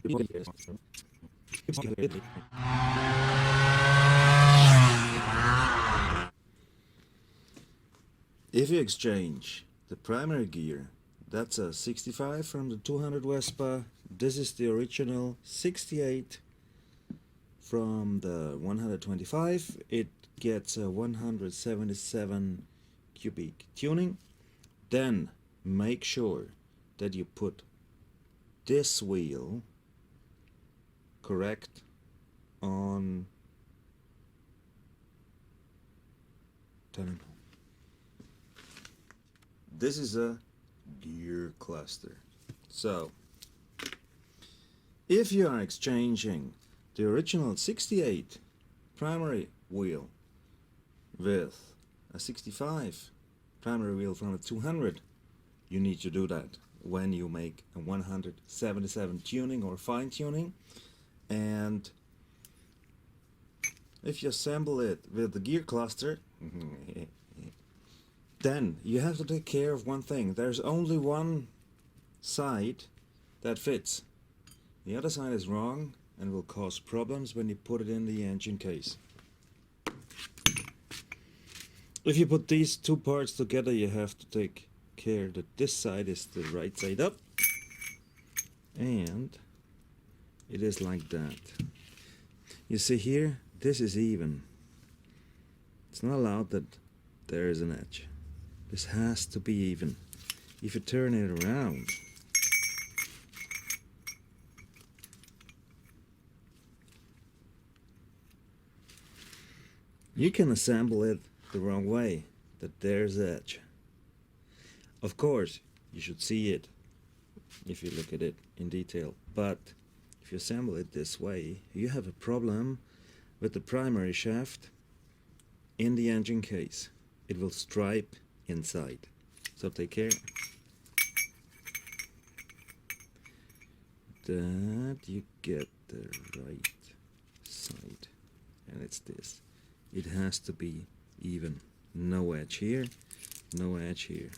If you exchange the primary gear, that's a 65 from the 200 Vespa, this is the original 68 from the 125, it gets a 177 cubic tuning. Then make sure that you put this wheel correct on this is a gear cluster. So if you are exchanging the original 68 primary wheel with a 65 primary wheel from a 200, you need to do that when you make a 177 tuning or fine tuning. And if you assemble it with the gear cluster, then you have to take care of one thing. There's only one side that fits. The other side is wrong and will cause problems when you put it in the engine case. If you put these two parts together, you have to take care that this side is the right side up, and it is like that. You see here, this is even. It's not allowed that there is an edge. This has to be even. If you turn it around, you can assemble it the wrong way, that there's edge. Of course, you should see it if you look at it in detail, but if you assemble it this way, you have a problem with the primary shaft in the engine case. It will stripe inside, so take care that you get the right side, and it's this. It has to be even. No edge here, no edge here.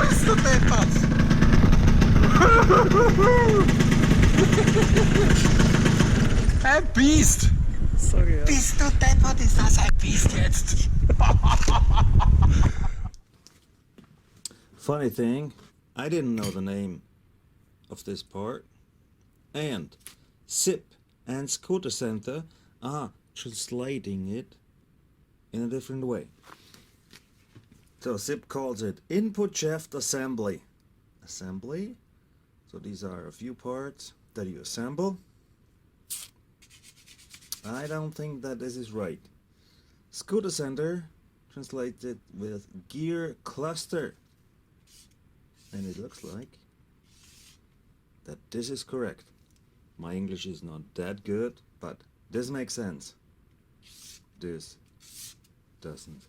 Bist du deppert? Ein Biest! Sorry. Bist du deppert? Ist das ein Biest jetzt? Funny thing, I didn't know the name of this part, and SIP and Scooter Center are translating it in a different way. So SIP calls it input shaft assembly. Assembly. So these are a few parts that you assemble. I don't think that this is right. Scooter Center translates it with gear cluster. And it looks like that this is correct. My English is not that good, but this makes sense. This doesn't.